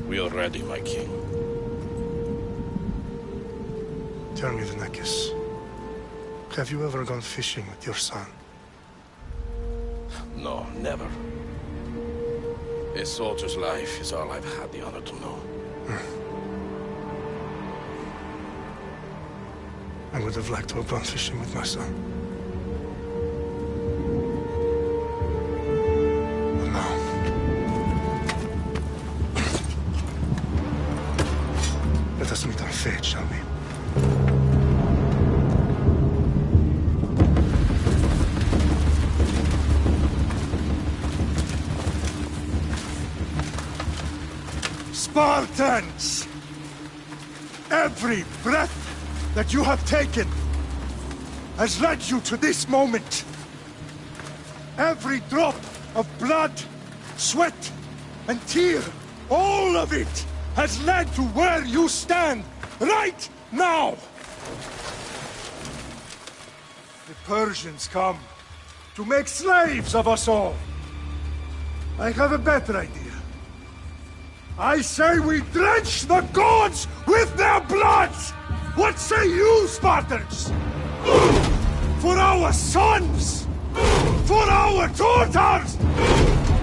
We are ready, my king. Tell me, Vinakis, have you ever gone fishing with your son? No, never. A soldier's life is all I've had the honor to know. I would have liked to have gone fishing with my son. But now... let us meet our fate, shall we? Spartans! Every breath that you have taken has led you to this moment. Every drop of blood, sweat, and tear, all of it has led to where you stand right now. The Persians come to make slaves of us all. I have a better idea. I say we drench the gods with their blood! What say you, Spartans? For our sons! For our daughters!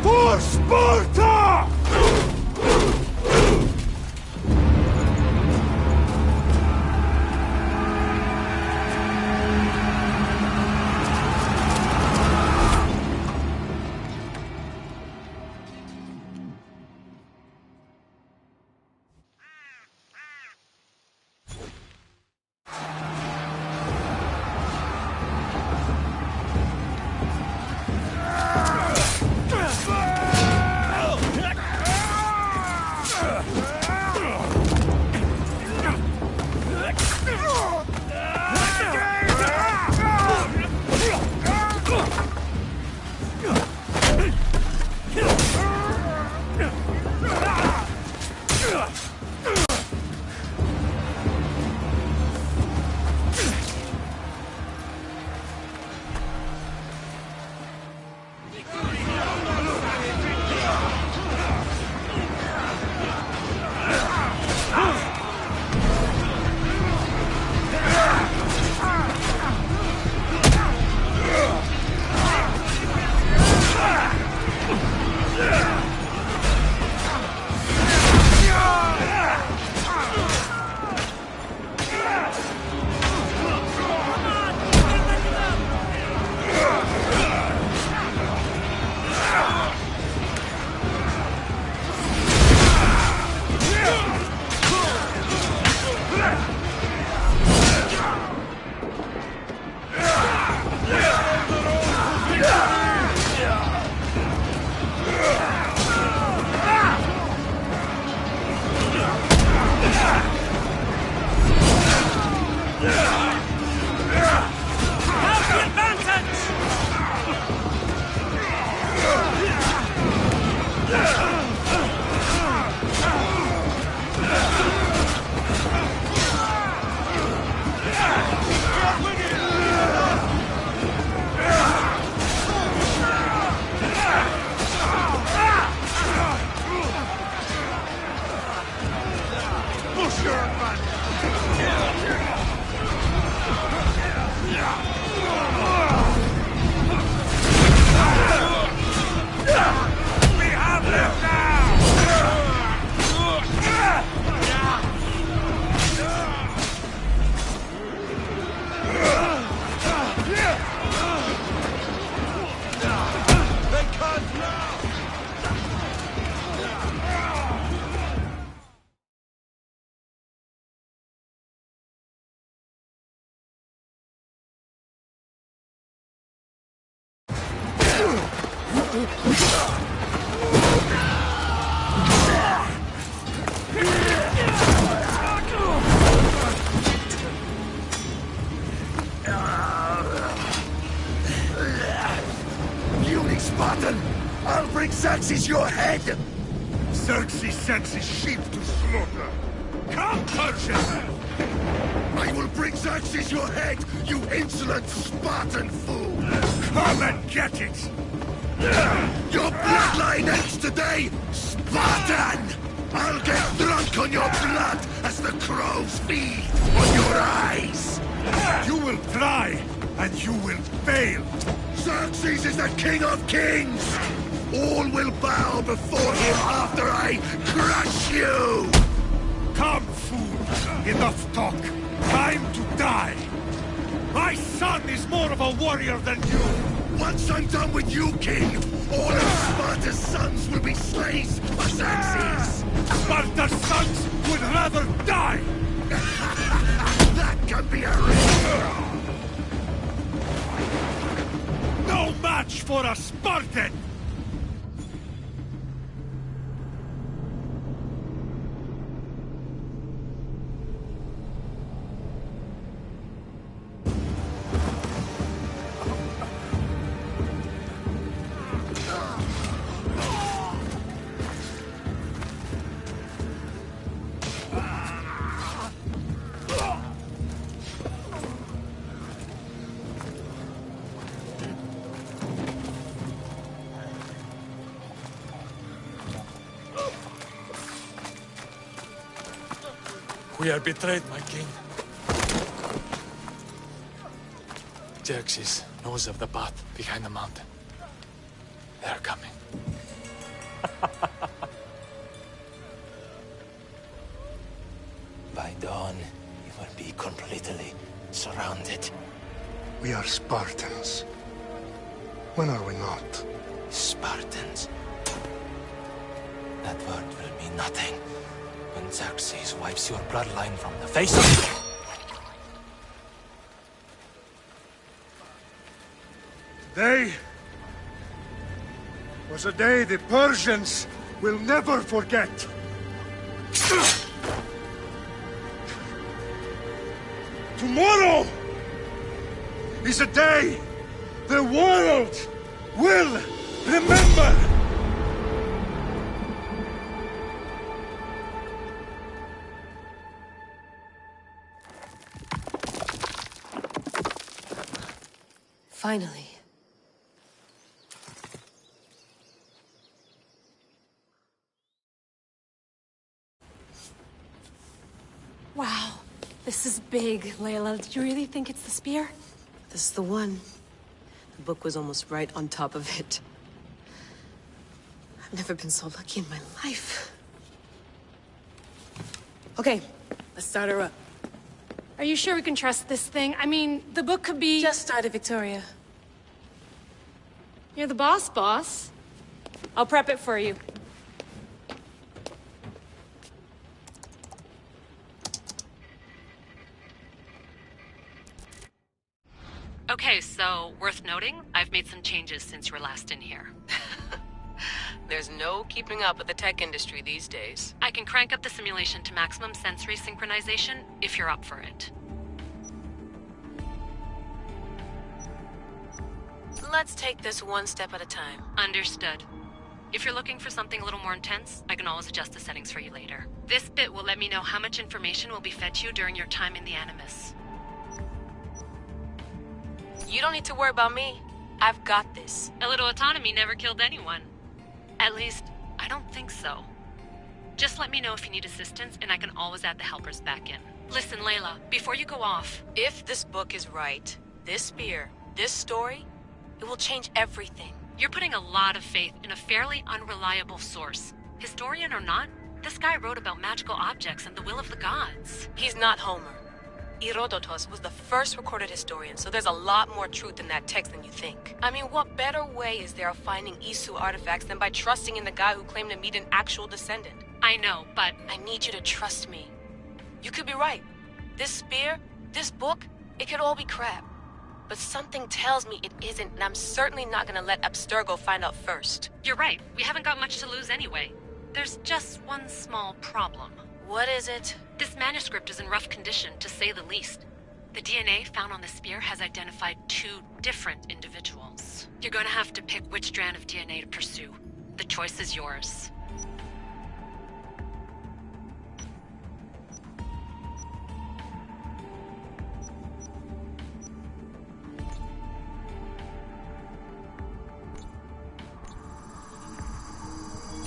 For Sparta! Spartan! I'll bring Xerxes your head! Xerxes sends his sheep to slaughter. Come, Persian! I will bring Xerxes your head, you insolent Spartan fool! Come and get it! Your bloodline ends today, Spartan! I'll get on your blood as the crows feed on your eyes! You will try, and you will fail! Xerxes is the king of kings! All will bow before him after I crush you! Come, fool! Enough talk! Time to die! My son is more of a warrior than you! Once I'm done with you, king, all of Sparta's sons will be slaves of Xerxes! Sparta's sons would rather die! That can be arranged! No match for a Spartan! We are betrayed, my king. Xerxes knows of the path behind the mountain. They're coming. By dawn, you will be completely surrounded. We are Spartans. When are we not? Spartans. That word will mean nothing when Xerxes wipes your bloodline from the face of it. Today was a day the Persians will never forget. Tomorrow is a day the world will remember. Finally. Wow, this is big, Layla. Did you really think it's the spear? This is the one. The book was almost right on top of it. I've never been so lucky in my life. Okay, let's start her up. Are you sure we can trust this thing? I mean, the book could be... Just started, Victoria. You're the boss. I'll prep it for you. Okay, so worth noting, I've made some changes since you were last in here. There's no keeping up with the tech industry these days. I can crank up the simulation to maximum sensory synchronization if you're up for it. Let's take this one step at a time. Understood. If you're looking for something a little more intense, I can always adjust the settings for you later. This bit will let me know how much information will be fed to you during your time in the Animus. You don't need to worry about me. I've got this. A little autonomy never killed anyone. At least, I don't think so. Just let me know if you need assistance, and I can always add the helpers back in. Listen, Layla, before you go off... If this book is right, this spear, this story, it will change everything. You're putting a lot of faith in a fairly unreliable source. Historian or not, this guy wrote about magical objects and the will of the gods. He's not Homer. Herodotus was the first recorded historian, so there's a lot more truth in that text than you think. I mean, what better way is there of finding Isu artifacts than by trusting in the guy who claimed to meet an actual descendant? I know, but... I need you to trust me. You could be right. This spear, this book, it could all be crap. But something tells me it isn't, and I'm certainly not gonna let Abstergo find out first. You're right. We haven't got much to lose anyway. There's just one small problem. What is it? This manuscript is in rough condition, to say the least. The DNA found on the spear has identified 2 different individuals. You're going to have to pick which strand of DNA to pursue. The choice is yours.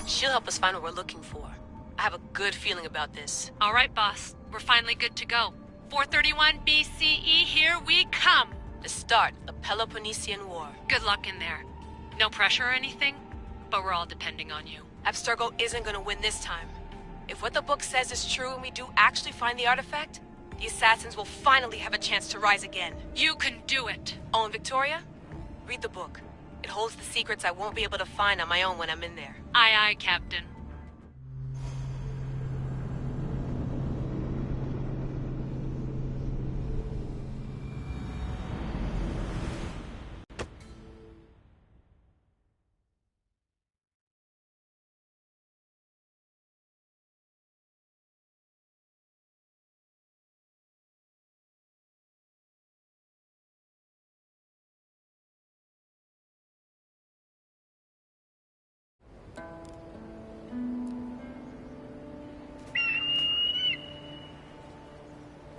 She'll help us find what we're looking for. I have a good feeling about this. All right, boss. We're finally good to go. 431 BCE, here we come! The start of Peloponnesian War. Good luck in there. No pressure or anything, but we're all depending on you. Abstergo isn't gonna win this time. If what the book says is true and we do actually find the artifact, the assassins will finally have a chance to rise again. You can do it! Oh, and Victoria? Read the book. It holds the secrets I won't be able to find on my own when I'm in there. Aye, aye, Captain.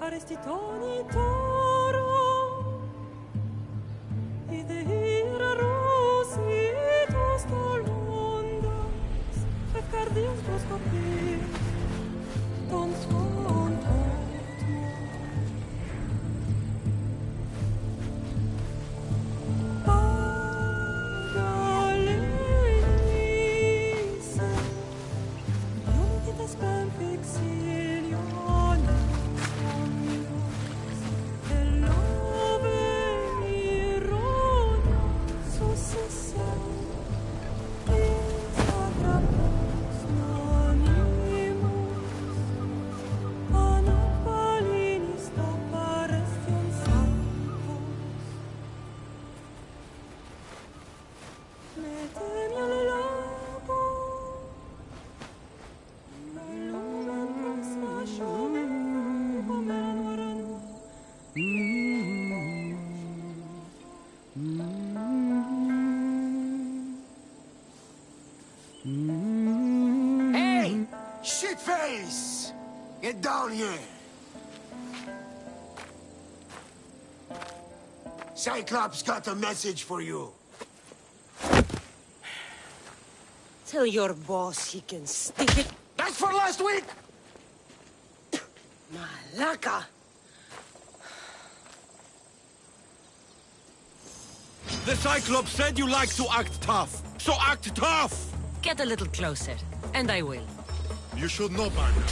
Arestitoni toro, idehira rositos tolondas, fefcardios proscopir, ton scontot Pagalenise, iunitas per vexiliones. Hey! Shitface! Get down here! Cyclops got a message for you. Tell your boss he can stick it. That's for last week! Malaka! The Cyclops said you like to act tough, so act tough! Get a little closer, and I will. You should know by now.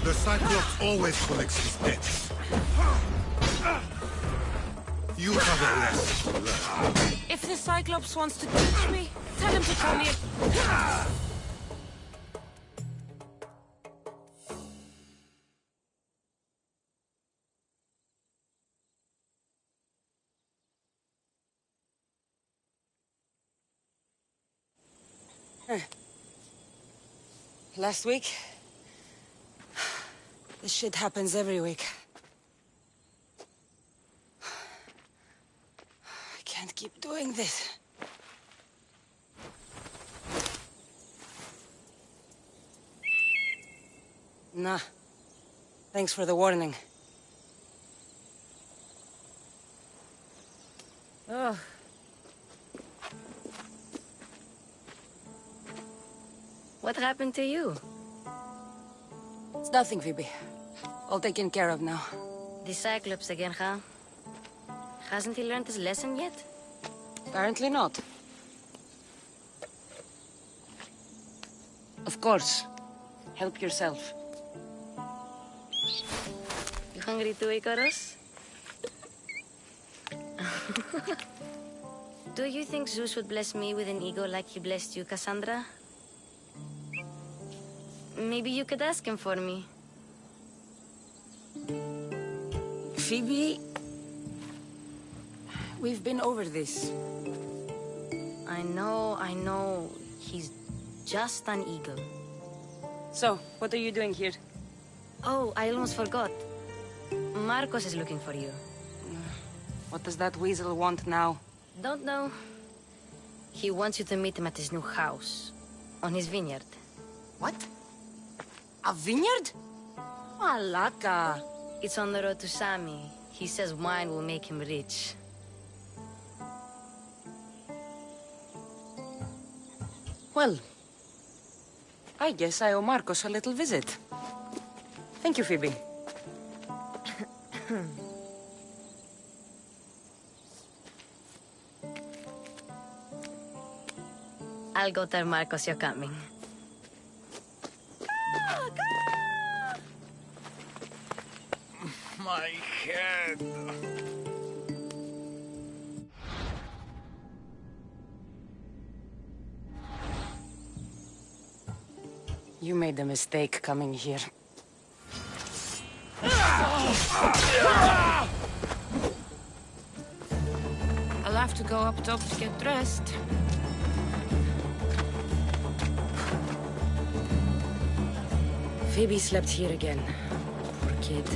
The Cyclops always collects his debts. You have a lesson to learn. If the Cyclops wants to teach me, tell him to call me Last week? This shit happens every week. I can't keep doing this. Nah. Thanks for the warning. Oh. What happened to you? It's nothing, Phoebe. All taken care of now. The Cyclops again, huh? Hasn't he learned his lesson yet? Apparently not. Of course. Help yourself. You hungry too, Icarus? Do you think Zeus would bless me with an ego like he blessed you, Cassandra? Maybe you could ask him for me. Phoebe... We've been over this. I know. He's just an eagle. So, what are you doing here? Oh, I almost forgot. Marcos is looking for you. What does that weasel want now? Don't know. He wants you to meet him at his new house. On his vineyard. What? A vineyard? Malaka. It's on the road to Sami. He says wine will make him rich. Well, I guess I owe Marcos a little visit. Thank you, Phoebe. I'll go tell Marcos you're coming. My head. You made a mistake coming here. I'll have to go up top to get dressed. Phoebe slept here again. Poor kid.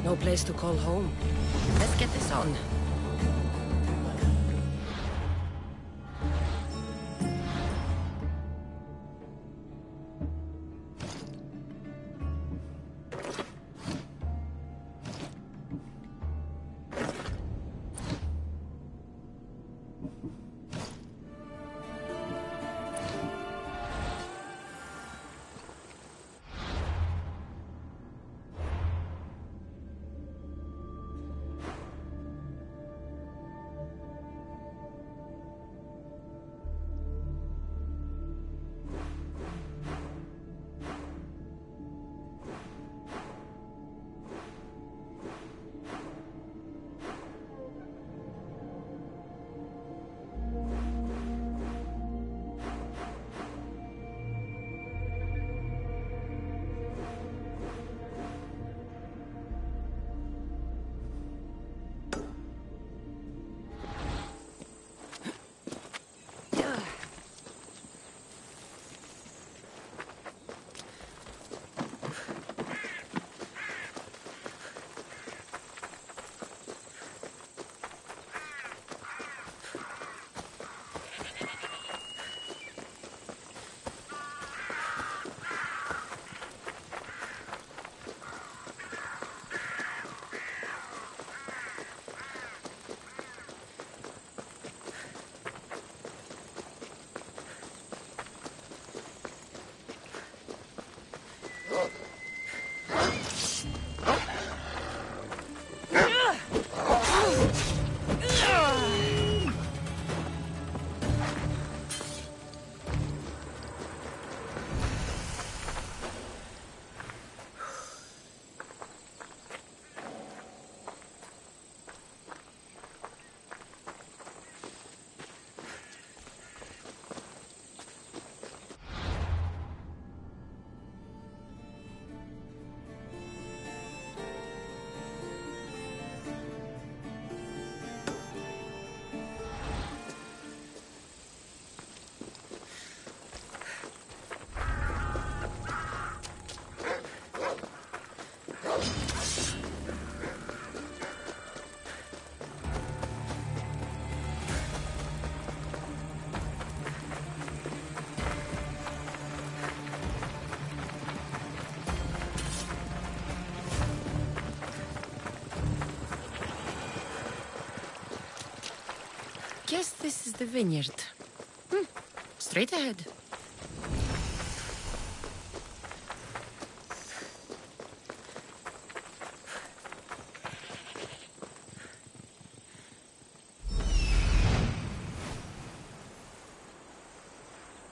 No place to call home. Let's get this on. Guess this is the vineyard. Straight ahead.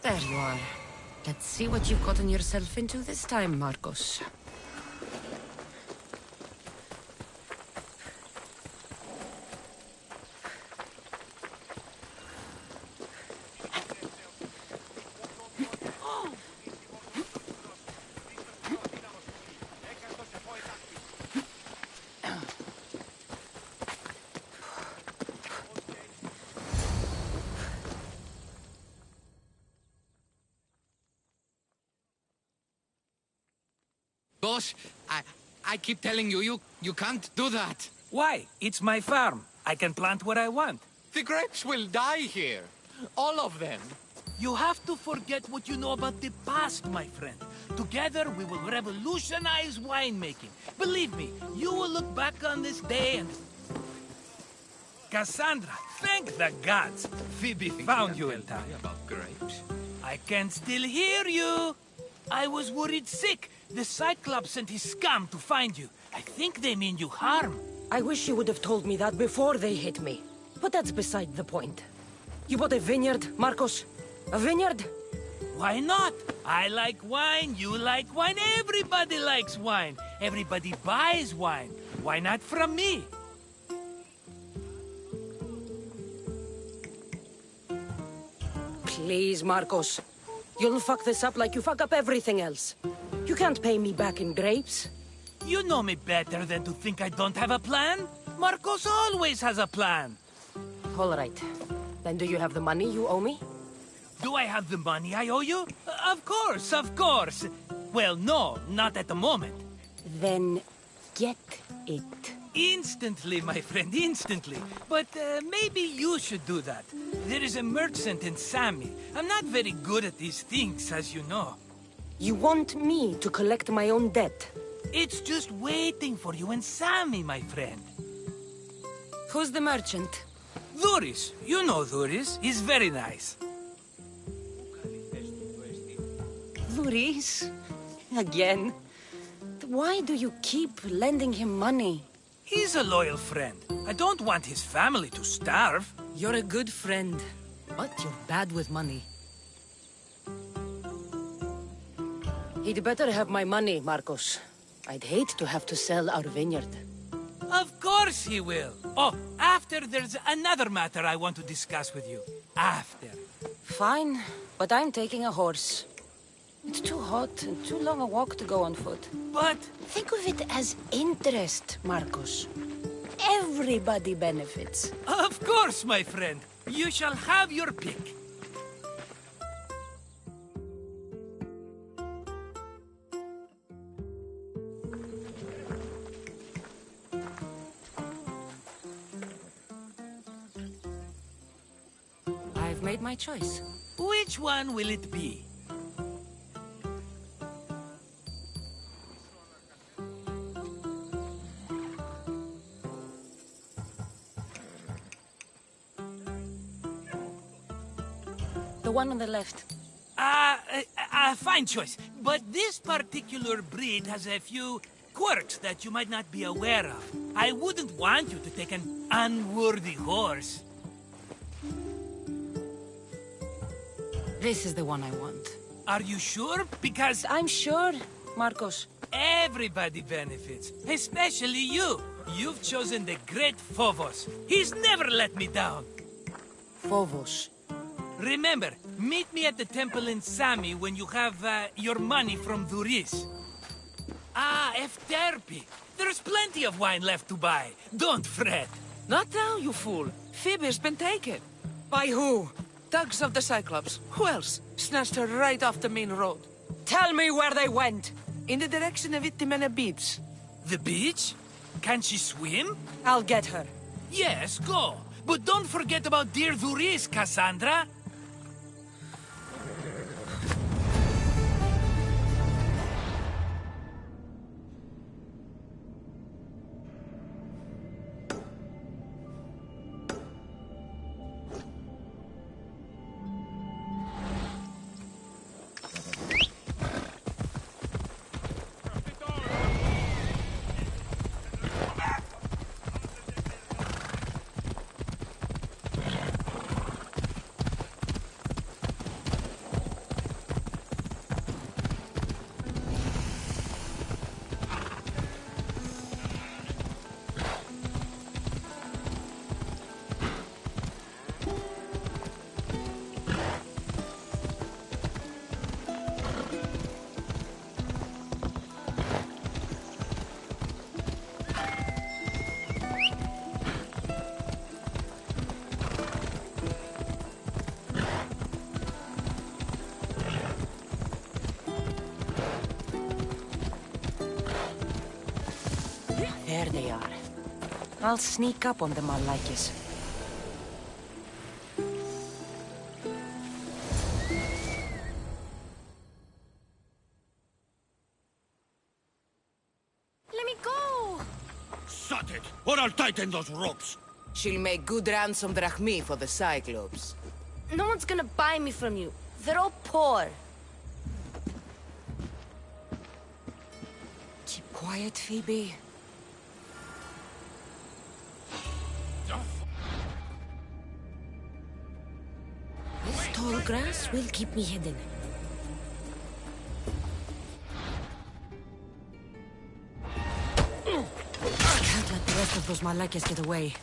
There you are. Let's see what you've gotten yourself into this time, Marcos. Boss, I keep telling you, you can't do that. Why? It's my farm. I can plant what I want. The grapes will die here. All of them. You have to forget what you know about the past, my friend. Together, we will revolutionize winemaking. Believe me, you will look back on this day and... Cassandra, thank the gods. Phoebe found you in time. About grapes. I can still hear you. I was worried sick. The Cyclops sent his scum to find you. I think they mean you harm. I wish you would have told me that before they hit me. But that's beside the point. You bought a vineyard, Marcos? A vineyard? Why not? I like wine, you like wine, everybody likes wine. Everybody buys wine. Why not from me? Please, Marcos. You'll fuck this up like you fuck up everything else. You can't pay me back in grapes. You know me better than to think I don't have a plan. Marcos always has a plan. All right. Then do you have the money you owe me? Do I have the money I owe you? Of course, of course. Well, no, not at the moment. Then get it. Instantly, my friend, instantly. But maybe you should do that. There is a merchant in Sami. I'm not very good at these things, as you know. You want me to collect my own debt? It's just waiting for you in Sami, my friend. Who's the merchant? Duris. You know Duris. He's very nice. Duris? Again? Why do you keep lending him money? He's a loyal friend. I don't want his family to starve. You're a good friend, but you're bad with money. He'd better have my money, Marcos. I'd hate to have to sell our vineyard. Of course he will. Oh, after there's another matter I want to discuss with you. After. Fine, but I'm taking a horse. It's too hot and too long a walk to go on foot. But... think of it as interest, Marcos. Everybody benefits. Of course, my friend. You shall have your pick. I've made my choice. Which one will it be? The one on the left. Fine choice. But this particular breed has a few quirks that you might not be aware of. I wouldn't want you to take an unworthy horse. This is the one I want. Are you sure? Because... I'm sure, Marcos. Everybody benefits, especially you. You've chosen the great Phobos. He's never let me down. Phobos. Remember, meet me at the temple in Sami when you have your money from Duris. Ah, Efterpi. There's plenty of wine left to buy. Don't fret. Not now, you fool. Phoebe's been taken. By who? Thugs of the Cyclops. Who else? Snatched her right off the main road. Tell me where they went. In the direction of Itimena Beach. The beach? Can she swim? I'll get her. Yes, go. But don't forget about dear Duris, Cassandra. There they are. I'll sneak up on them, Malakis. Let me go! Shut it, or I'll tighten those ropes. She'll make good ransom drachmi for the Cyclops. No one's gonna buy me from you. They're all poor. quiet, Phoebe. This tall grass will keep me hidden. I can't let the rest of those Malakas get away.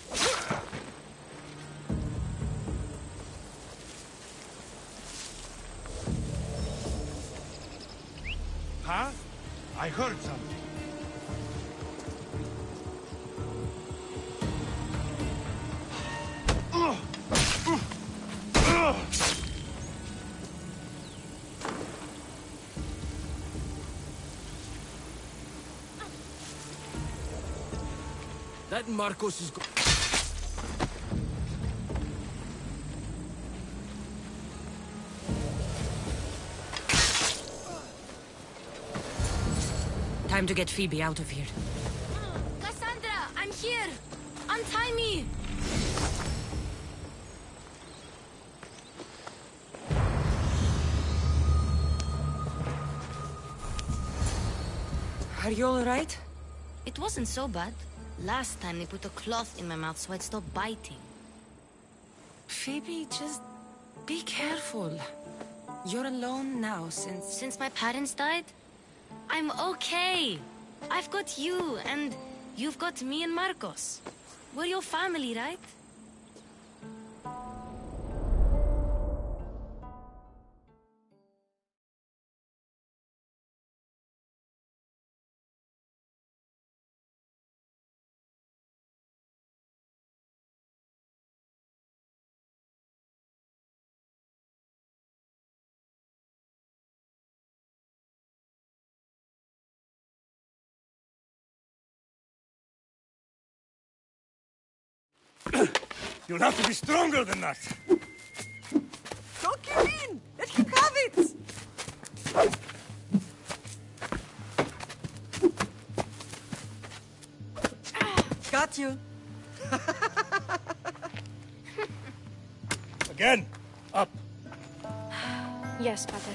Huh? I heard something. That Marcos is... Time to get Phoebe out of here. Cassandra, I'm here! Untie me! Are you all right? It wasn't so bad. Last time they put a cloth in my mouth so I'd stop biting. Phoebe, just be careful. You're alone now Since my parents died? I'm okay. I've got you, and you've got me and Marcos. We're your family, right? You'll have to be stronger than that. Don't give in! Let him have it! Got you. Again, up. Yes, Pater.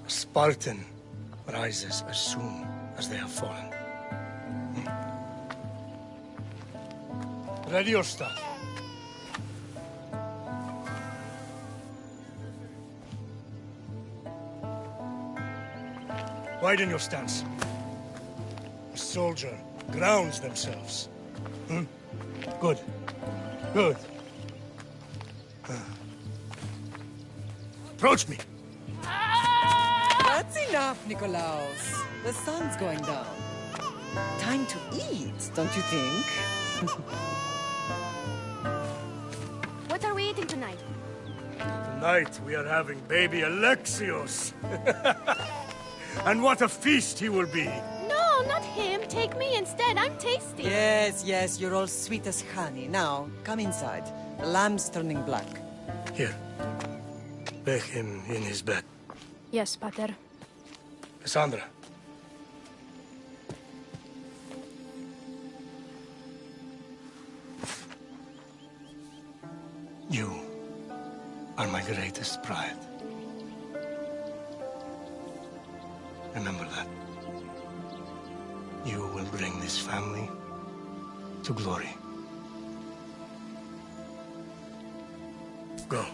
A Spartan rises as soon as they have fallen. Ready your staff. Widen your stance. A soldier grounds themselves. Good. Good. Approach me. That's enough, Nikolaos. The sun's going down. Time to eat, don't you think? What are we eating tonight? Tonight we are having baby Alexios. And what a feast he will be. No, not him. Take me instead. I'm tasty. Yes, you're all sweet as honey. Now, come inside. The lamb's turning black. Here. Lay him in his bed. Yes, Pater. Cassandra. You are my greatest pride. Remember that. You will bring this family to glory. Go.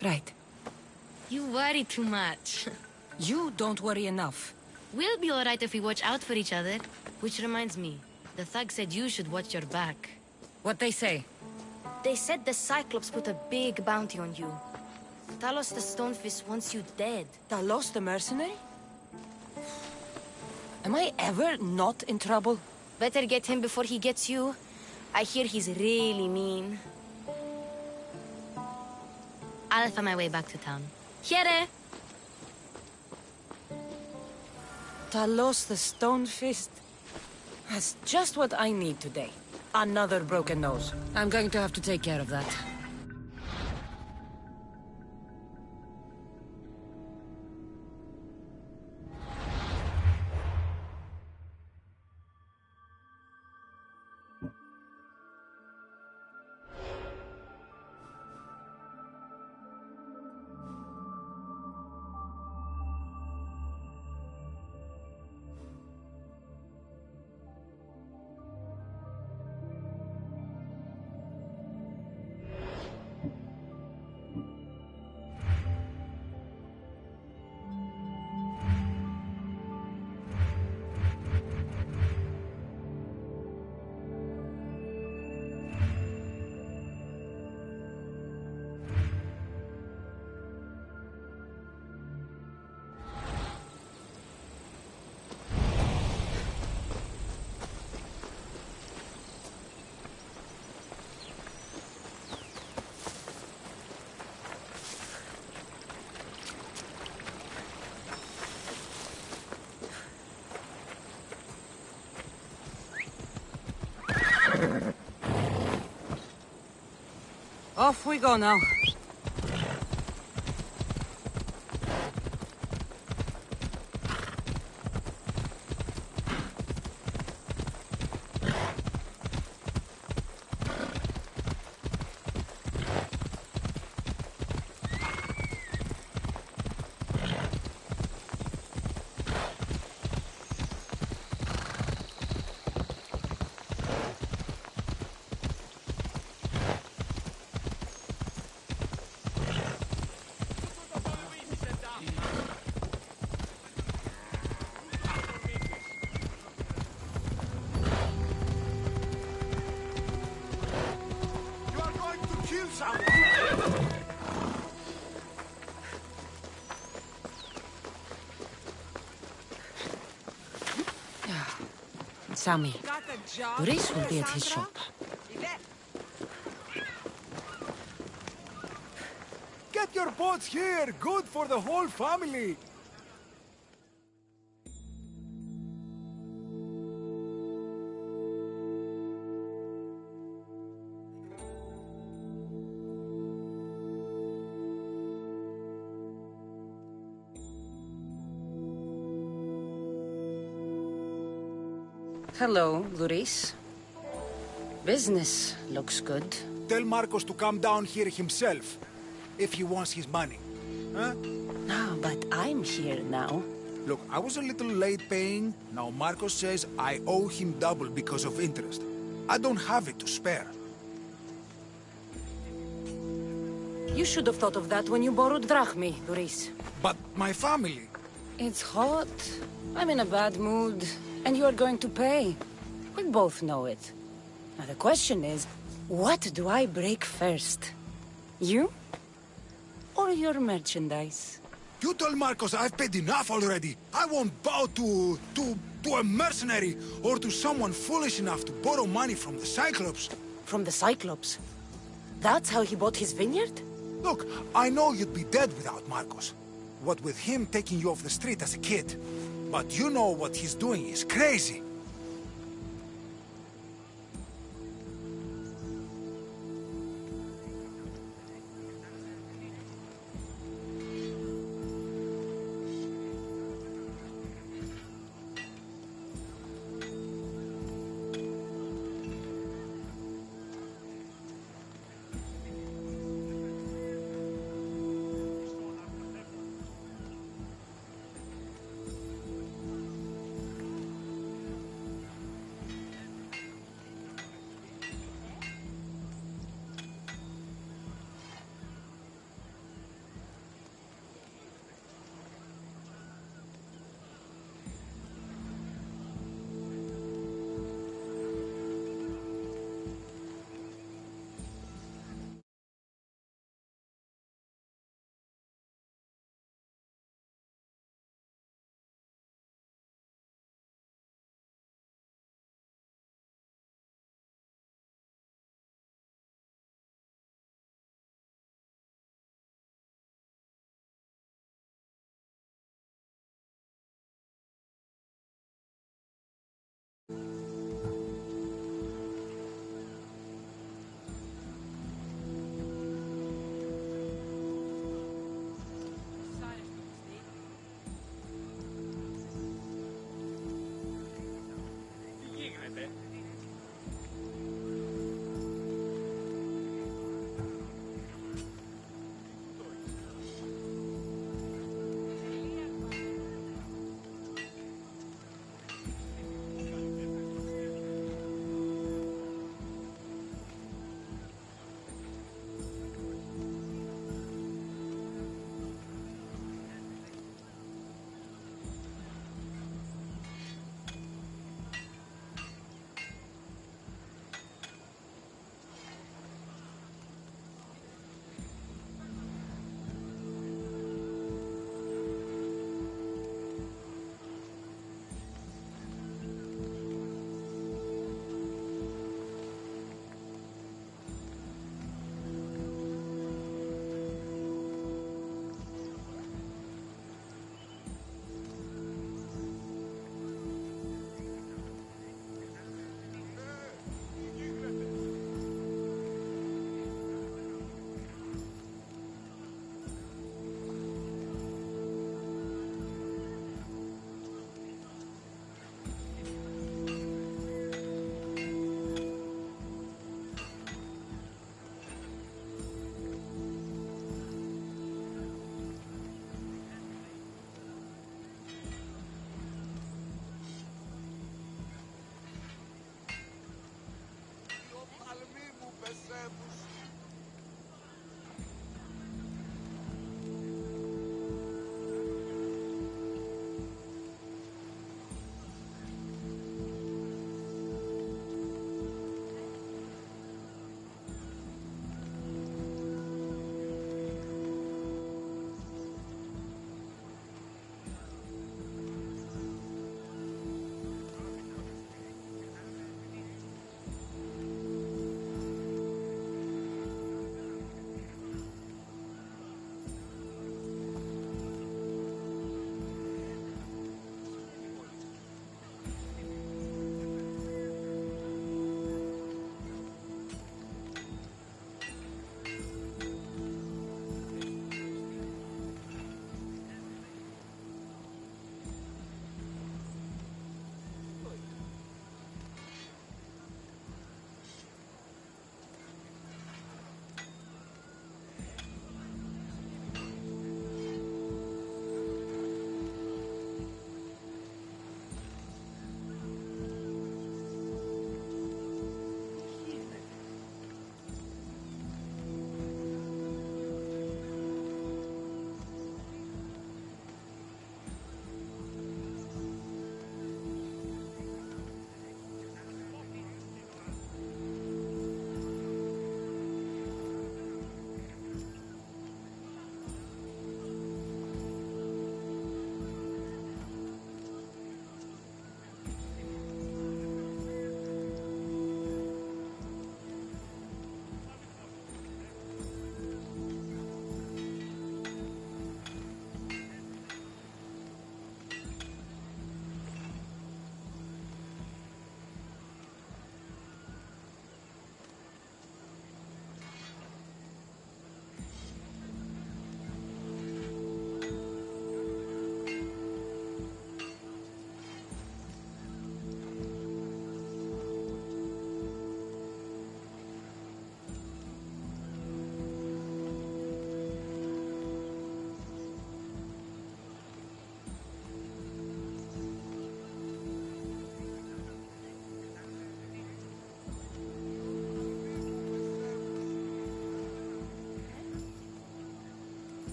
Right. You worry too much. You don't worry enough. We'll be alright if we watch out for each other. Which reminds me, the thug said you should watch your back. What'd they say? They said the Cyclops put a big bounty on you. Talos the Stonefist wants you dead. Talos the mercenary? Am I ever not in trouble? Better get him before he gets you. I hear he's really mean. I'll find my way back to town. Here! Talos the Stonefist. That's just what I need today. Another broken nose. I'm going to have to take care of that. Off we go now. Sammy, Boris will be at his shop. Get your boats here! Good for the whole family! Hello, Luis. Business looks good. Tell Marcos to come down here himself, if he wants his money. Huh? No, but I'm here now. Look, I was a little late paying. Now Marcos says I owe him double because of interest. I don't have it to spare. You should have thought of that when you borrowed drachmi, Luis. But my family... It's hot. I'm in a bad mood. And you are going to pay. We both know it. Now the question is, what do I break first? You? Or your merchandise? You told Marcos I've paid enough already. I won't bow to a mercenary or to someone foolish enough to borrow money from the Cyclops. From the Cyclops? That's how he bought his vineyard? Look, I know you'd be dead without Marcos. What with him taking you off the street as a kid. But you know what he's doing is crazy.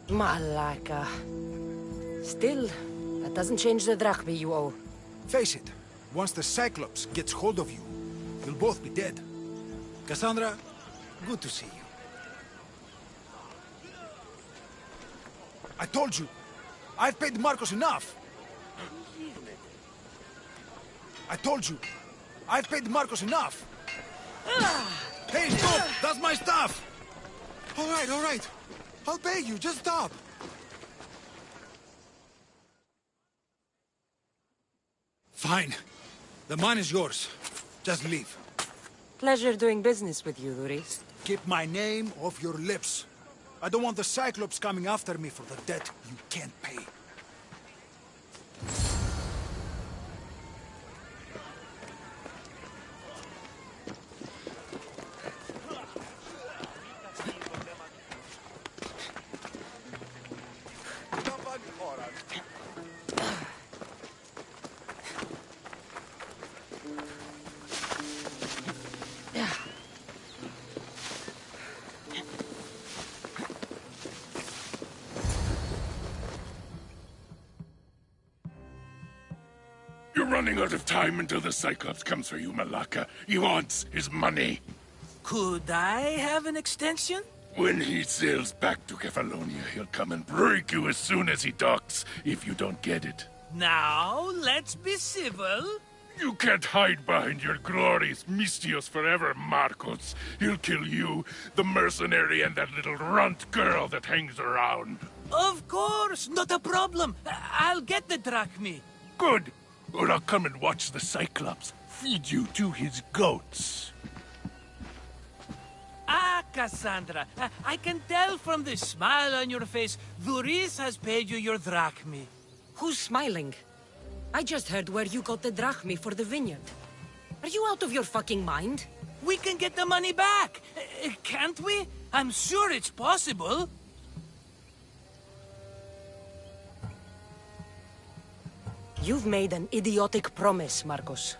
Malaka. Still, that doesn't change the drachma you owe. Face it, once the Cyclops gets hold of you, you'll both be dead. Cassandra, good to see you. I told you, I've paid Marcos enough. I told you, I've paid Marcos enough. Hey, stop! That's my stuff! All right. I'll pay you, just stop. Fine. The mine is yours. Just leave. Pleasure doing business with you, Luris. Keep my name off your lips. I don't want the Cyclops coming after me for the debt you can't pay. You're running out of time until the Cyclops comes for you, Malaka. He wants his money. Could I have an extension? When he sails back to Kefalonia, he'll come and break you as soon as he docks, if you don't get it. Now, let's be civil. You can't hide behind your glorious Mistios forever, Marcos. He'll kill you, the mercenary, and that little runt girl that hangs around. Of course, not a problem. I'll get the drachmi. Good. Or I'll come and watch the Cyclops feed you to his goats. Ah, Cassandra, I can tell from the smile on your face, Duris has paid you your drachmi. Who's smiling? I just heard where you got the drachmi for the vineyard. Are you out of your fucking mind? We can get the money back, can't we? I'm sure it's possible. You've made an idiotic promise, Marcos.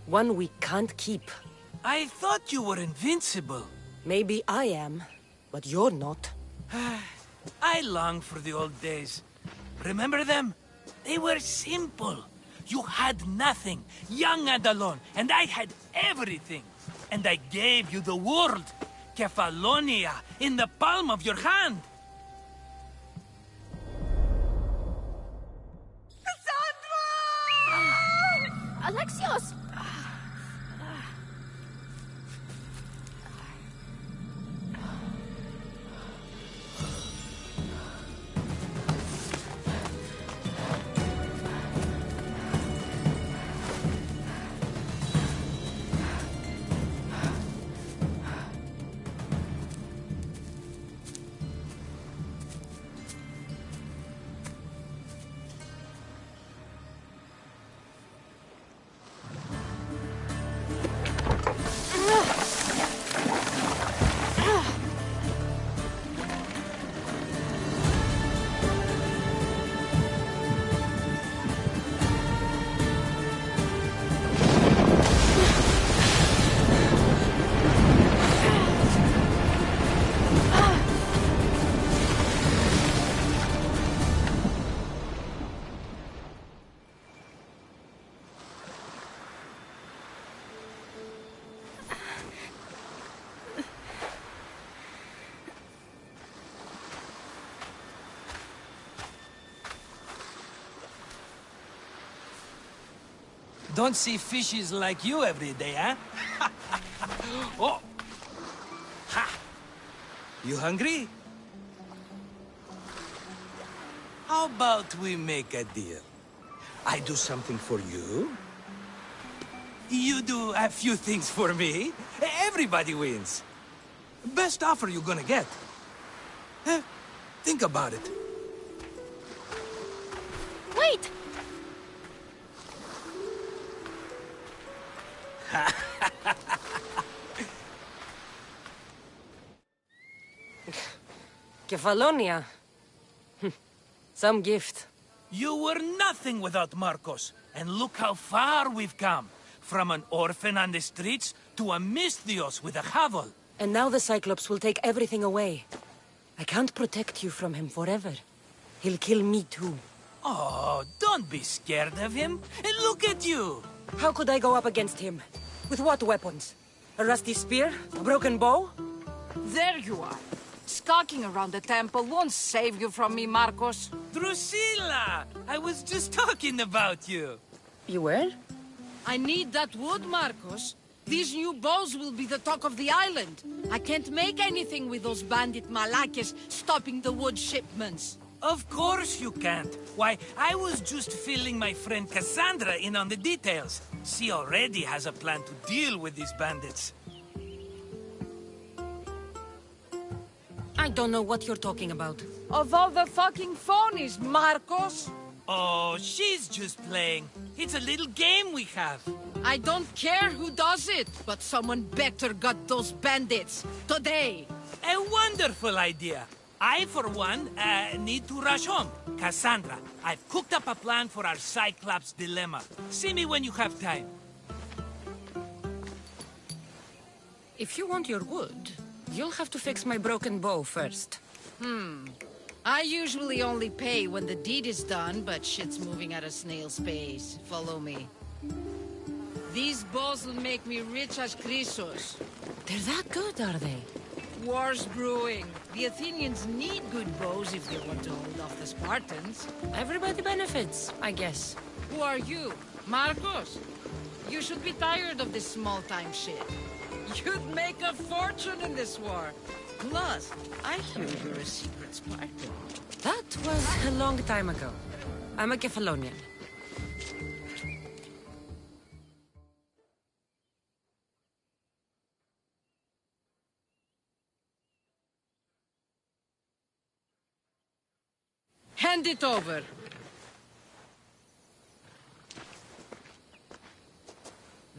One we can't keep. I thought you were invincible. Maybe I am, but you're not. I long for the old days. Remember them? They were simple. You had nothing, young and alone, and I had everything. And I gave you the world, Kefalonia, in the palm of your hand. Alexios! Don't see fishes like you every day, huh? Oh! Ha! You hungry? How about we make a deal? I do something for you. You do a few things for me. Everybody wins. Best offer you're gonna get. Think about it. Wait! Kefalonia. Some gift. You were nothing without Marcos. And look how far we've come. From an orphan on the streets to a Misthios with a hovel. And now the Cyclops will take everything away. I can't protect you from him forever. He'll kill me too. Oh, don't be scared of him. And look at you. How could I go up against him? With what weapons? A rusty spear? A broken bow? There you are. Skulking around the temple won't save you from me, Marcos. Drusilla! I was just talking about you. You were? I need that wood, Marcos. These new bows will be the talk of the island. I can't make anything with those bandit malakes stopping the wood shipments. Of course you can't. Why, I was just filling my friend Cassandra in on the details. She already has a plan to deal with these bandits. I don't know what you're talking about. Of all the fucking phonies, Marcos! Oh, she's just playing. It's a little game we have. I don't care who does it, but someone better got those bandits. Today! A wonderful idea. I, for one, need to rush home. Cassandra, I've cooked up a plan for our Cyclops dilemma. See me when you have time. If you want your wood, you'll have to fix my broken bow first. I usually only pay when the deed is done, but shit's moving at a snail's pace. Follow me. These bows will make me rich as Chrysos. They're that good, are they? War's brewing. The Athenians need good bows if they want to hold off the Spartans. Everybody benefits, I guess. Who are you? Marcos? You should be tired of this small-time shit. You'd make a fortune in this war. Plus, I hear you're a secret Spartan. That was a long time ago. I'm a Kefalonian. Hand it over.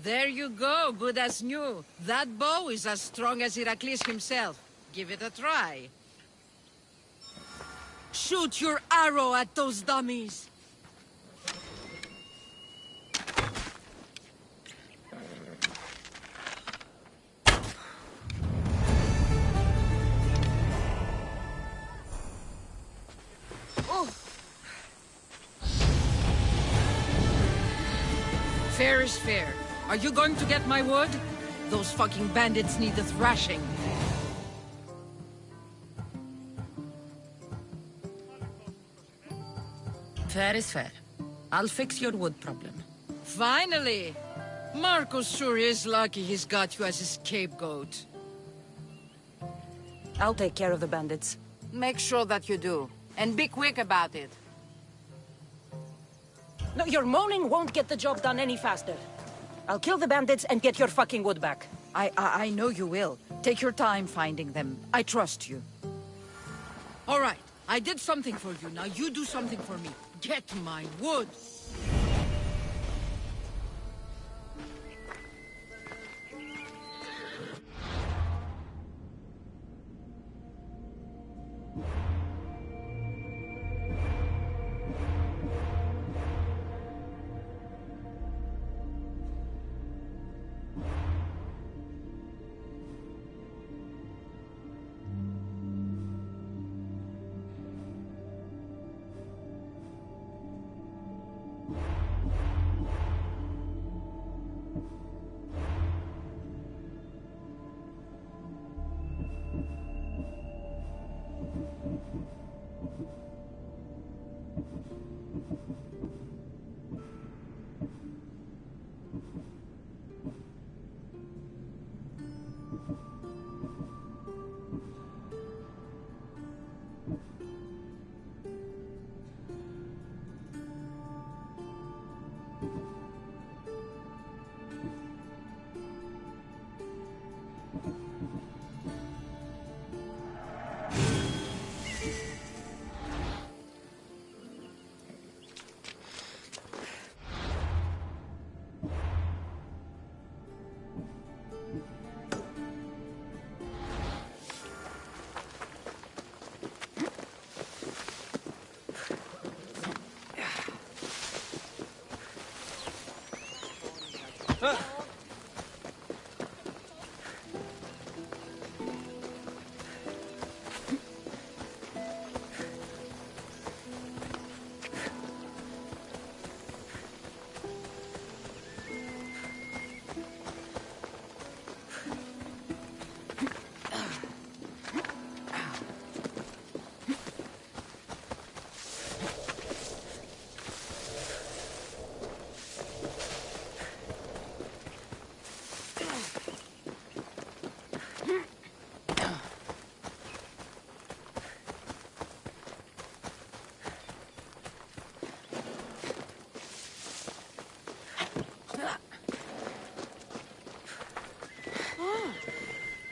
There you go, good as new. That bow is as strong as Heracles himself. Give it a try. Shoot your arrow at those dummies. Oh. Fair is fair. Are you going to get my wood? Those fucking bandits need a thrashing. Fair is fair. I'll fix your wood problem. Finally! Marcos sure is lucky he's got you as a scapegoat. I'll take care of the bandits. Make sure that you do. And be quick about it. No, your moaning won't get the job done any faster. I'll kill the bandits and get your fucking wood back. I know you will. Take your time finding them. I trust you. All right. I did something for you. Now you do something for me. Get my wood.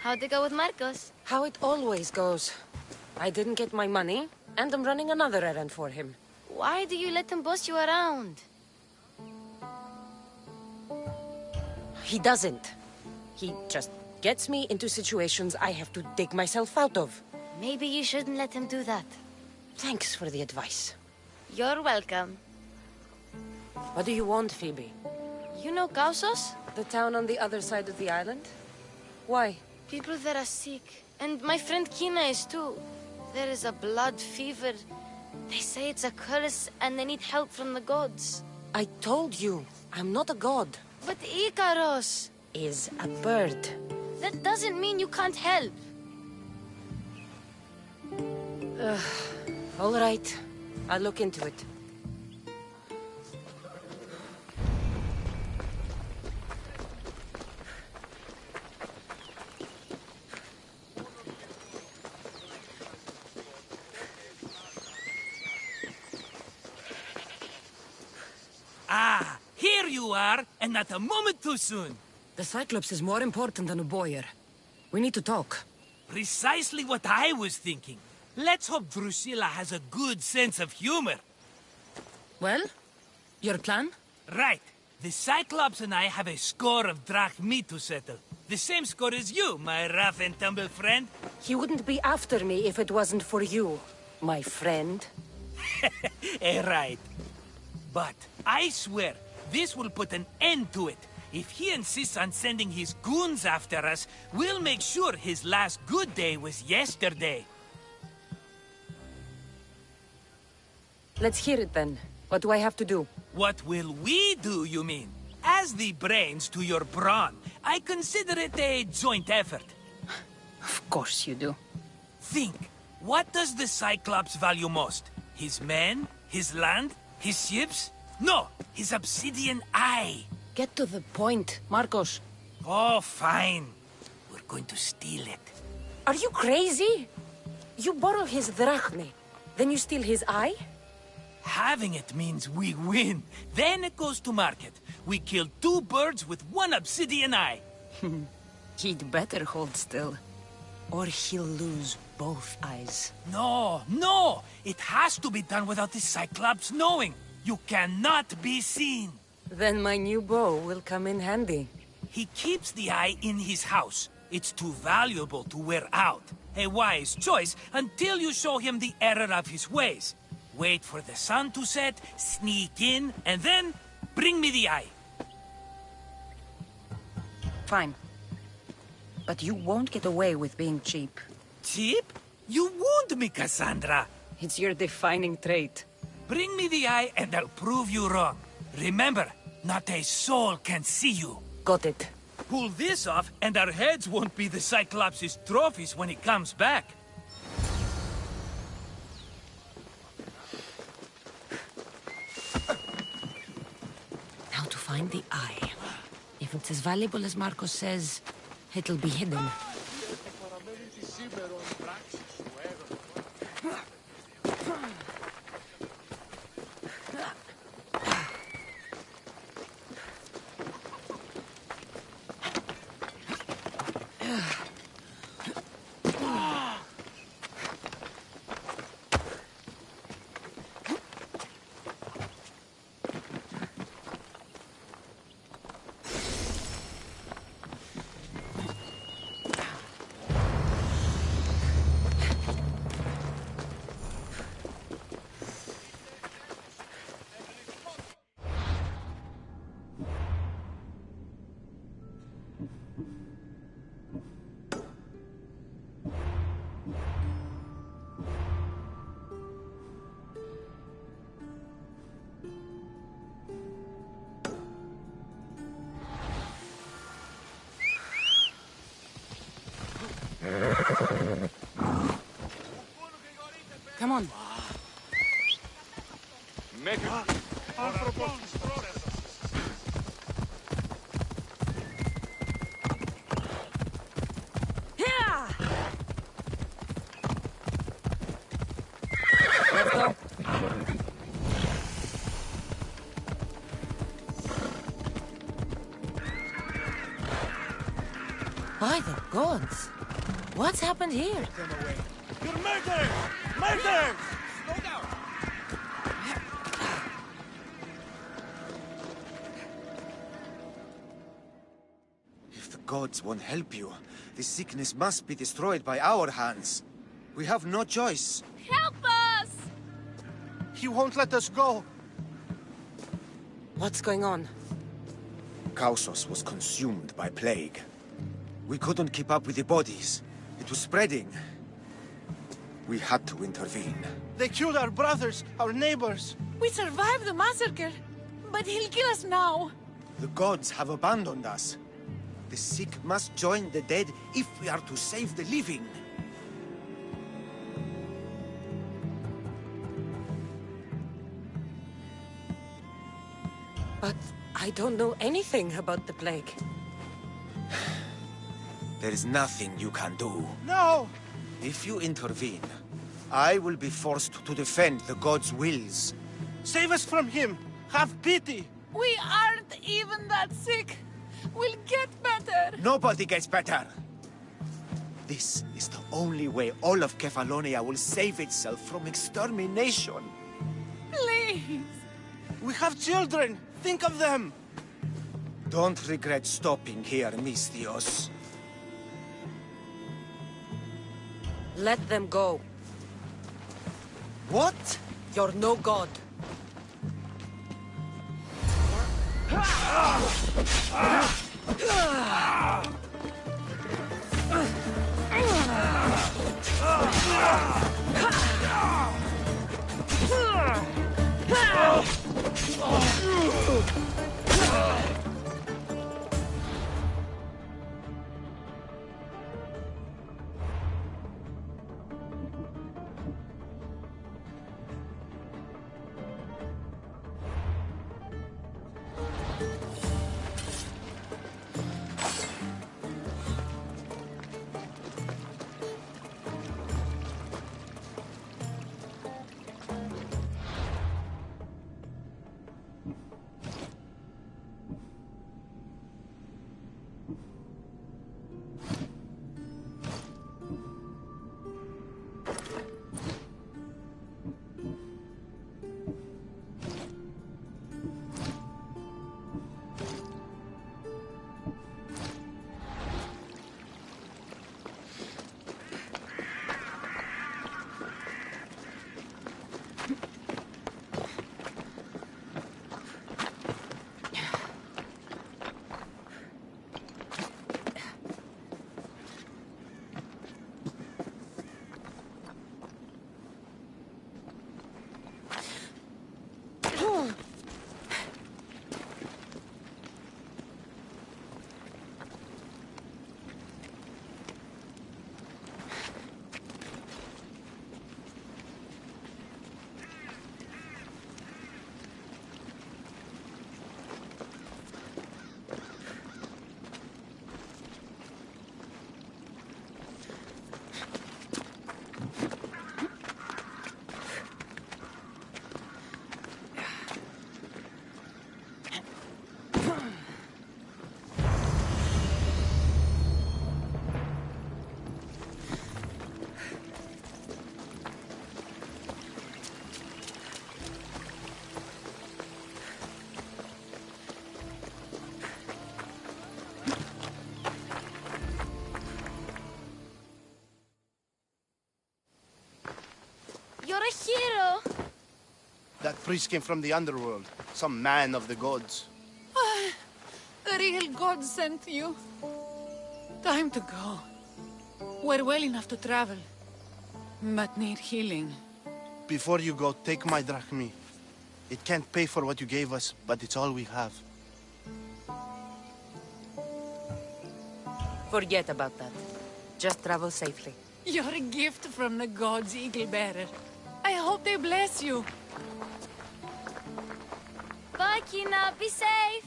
How'd it go with Marcos? How it always goes. I didn't get my money, and I'm running another errand for him. Why do you let him boss you around? He doesn't. He just gets me into situations I have to dig myself out of. Maybe you shouldn't let him do that. Thanks for the advice. You're welcome. What do you want, Phoebe? You know Kausos? The town on the other side of the island? Why? People there are sick. And my friend Kina is too. There is a blood fever. They say it's a curse and they need help from the gods. I told you, I'm not a god. But Ikaros is a bird. That doesn't mean you can't help. All right. I'll look into it. Ah, here you are, and not a moment too soon. The Cyclops is more important than a boyar. We need to talk. Precisely what I was thinking. Let's hope Drusilla has a good sense of humor. Well, your plan? Right. The Cyclops and I have a score of drachmi to settle. The same score as you, my rough and tumble friend. He wouldn't be after me if it wasn't for you, my friend. Right. But I swear, this will put an end to it. If he insists on sending his goons after us, we'll make sure his last good day was yesterday. Let's hear it then. What do I have to do? What will we do, you mean? As the brains to your brawn, I consider it a joint effort. Of course you do. Think, what does the Cyclops value most? His men? His land? His ships? No, his obsidian eye. Get to the point, Marcos. Oh, fine. We're going to steal it. Are you crazy? You borrow his drachmi, then you steal his eye? Having it means we win. Then it goes to market. We kill 2 birds with 1 obsidian eye. He'd better hold still, or he'll lose both eyes. No! It has to be done without the Cyclops knowing. You cannot be seen. Then my new bow will come in handy. He keeps the eye in his house. It's too valuable to wear out. A wise choice until you show him the error of his ways. Wait for the sun to set, sneak in, and then bring me the eye. Fine. But you won't get away with being cheap. Cheap? You wound me, Cassandra. It's your defining trait. Bring me the eye and I'll prove you wrong. Remember, not a soul can see you. Got it. Pull this off and our heads won't be the Cyclops' trophies when he comes back. Now to find the eye. If it's as valuable as Marcos says, It'll be hidden. Come on. Let's go. By the gods! What's happened here? You're murdered! Murdered! Slow down! If the gods won't help you, the sickness must be destroyed by our hands. We have no choice. Help us! He won't let us go. What's going on? Kausos was consumed by plague. We couldn't keep up with the bodies. It was spreading. We had to intervene. They killed our brothers, our neighbors. We survived the massacre, but he'll kill us now. The gods have abandoned us. The sick must join the dead if we are to save the living. But I don't know anything about the plague. There is nothing you can do. No! If you intervene, I will be forced to defend the gods' wills. Save us from him! Have pity! We aren't even that sick. We'll get better. Nobody gets better! This is the only way all of Kefalonia will save itself from extermination. Please! We have children! Think of them! Don't regret stopping here, Mistios. Let them go. What? You're no god. hero! That priest came from the underworld. Some man of the gods. The real god sent you. Time to go. We're well enough to travel, but need healing. Before you go, take my drachmi. It can't pay for what you gave us, but it's all we have. Forget about that. Just travel safely. You're a gift from the gods, Eagle Bearer. I hope they bless you. Bye, Kina. Be safe.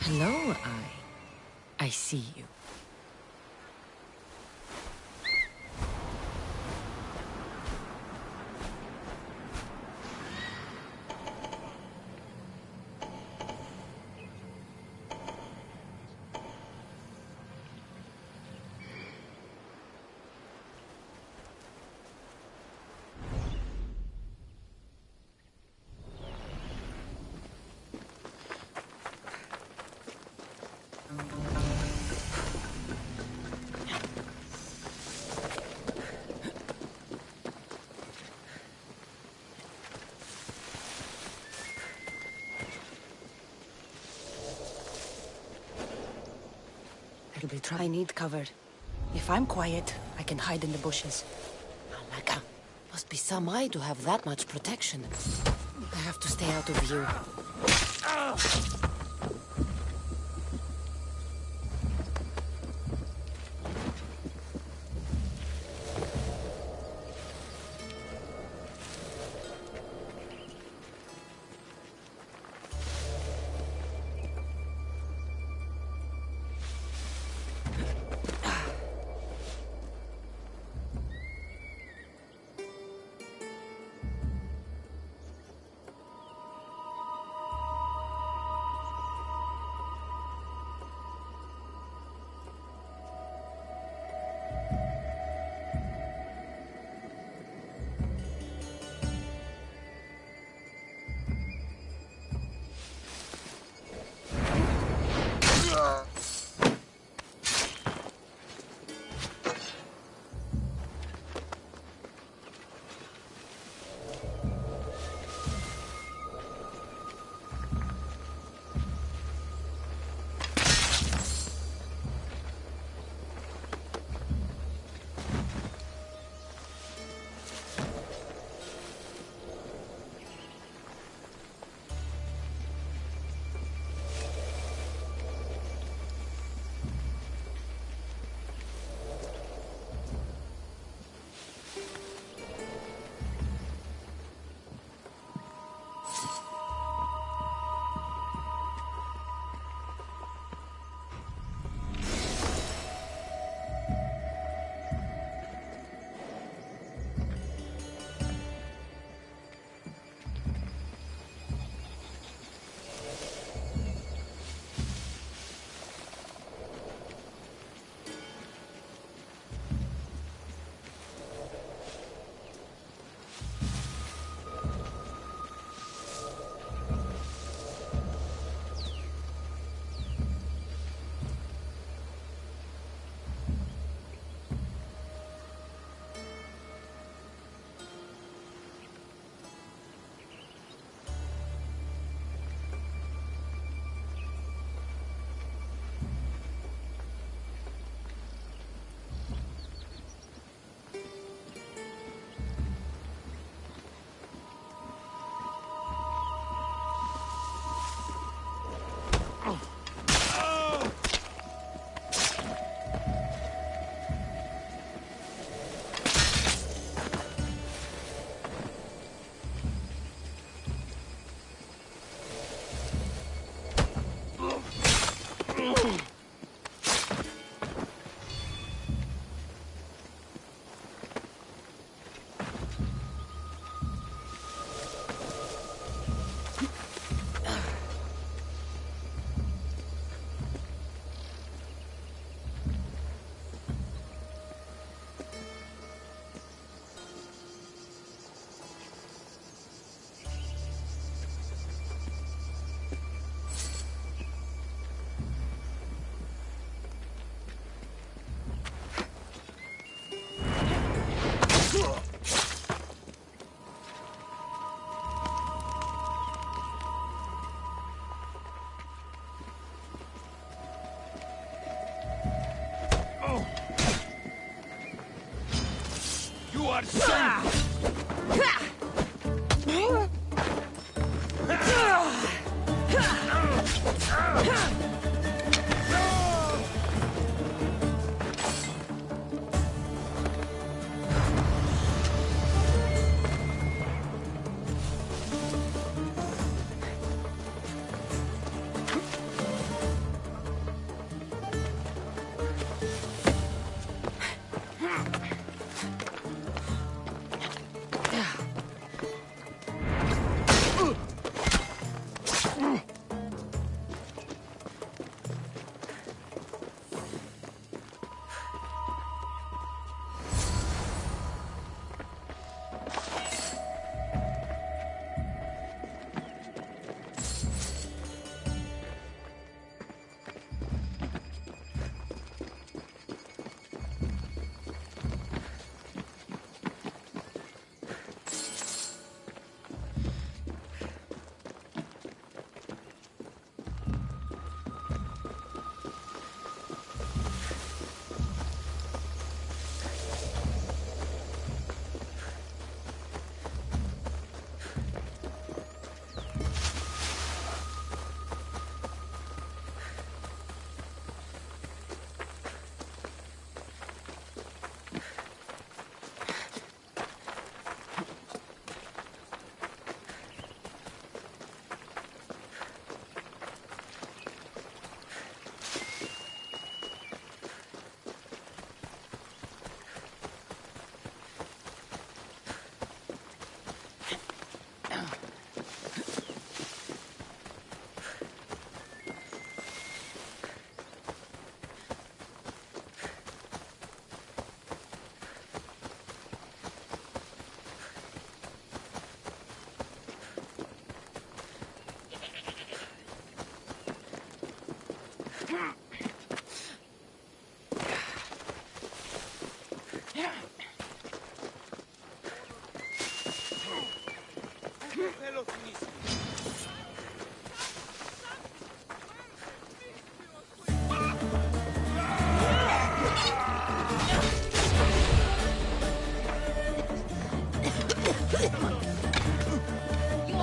Hello, I see you. I need cover. If I'm quiet, I can hide in the bushes. Alaka, must be some eye to have that much protection. I have to stay out of view.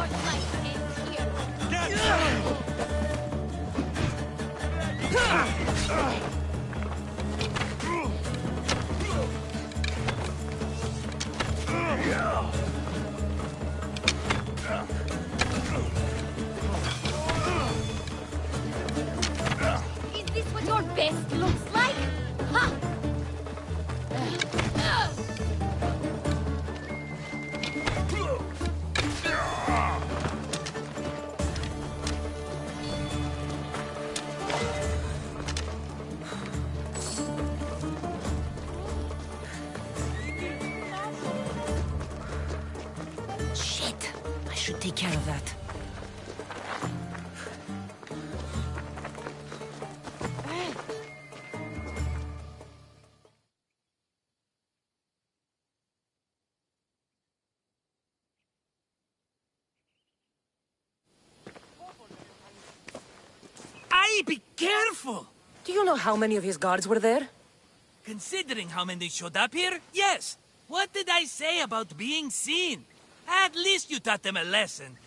God save best looks like? Ha! Shit! I should take care of that. Be careful! Do you know how many of his guards were there? Considering how many showed up here, yes. What did I say about being seen? At least you taught them a lesson.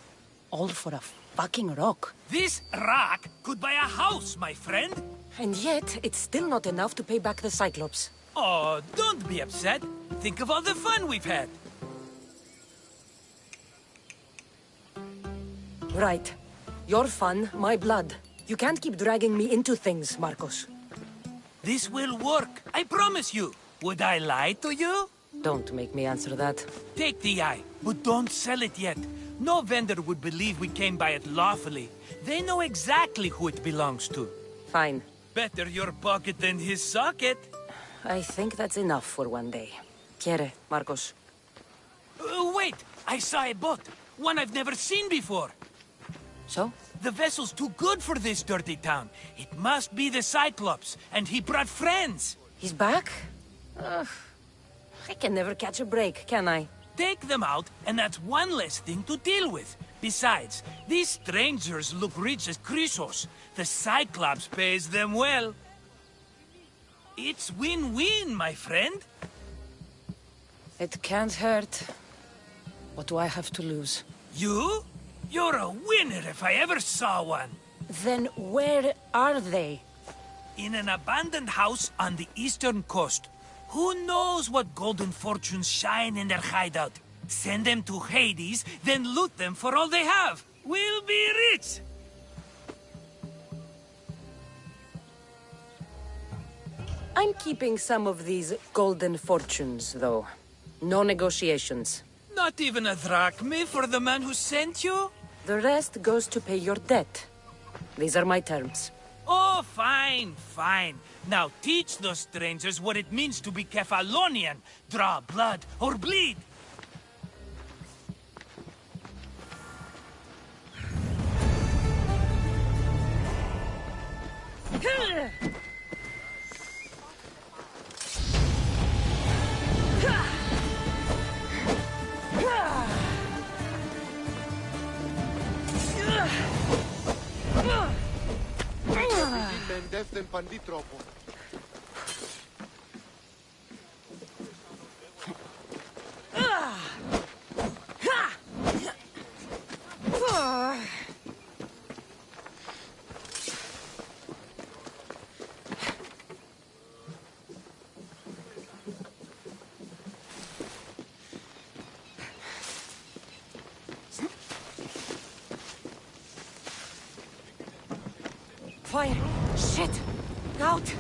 All for a fucking rock. This rock could buy a house, my friend. And yet, it's still not enough to pay back the Cyclops. Oh, don't be upset. Think of all the fun we've had. Right. Your fun, my blood. You can't keep dragging me into things, Marcos. This will work, I promise you. Would I lie to you? Don't make me answer that. Take the eye, but don't sell it yet. No vendor would believe we came by it lawfully. They know exactly who it belongs to. Fine. Better your pocket than his socket. I think that's enough for one day. Quiere, Marcos. Wait! I saw a boat. One I've never seen before. So? The vessel's too good for this dirty town. It must be the Cyclops, and he brought friends. He's back? I can never catch a break, can I? Take them out, and that's one less thing to deal with. Besides, these strangers look rich as Chrysos. The Cyclops pays them well. It's win-win, my friend. It can't hurt. What do I have to lose? You? You're a winner if I ever saw one. Then where are they? In an abandoned house on the eastern coast. Who knows what golden fortunes shine in their hideout? Send them to Hades, then loot them for all they have. We'll be rich! I'm keeping some of these golden fortunes, though. No negotiations. Not even a drachme for the man who sent you? The rest goes to pay your debt. These are my terms. Oh, fine, fine. Now teach those strangers what it means to be Kefalonian. Draw blood or bleed. Mendeftem panditropo. Fire! Shit! Out!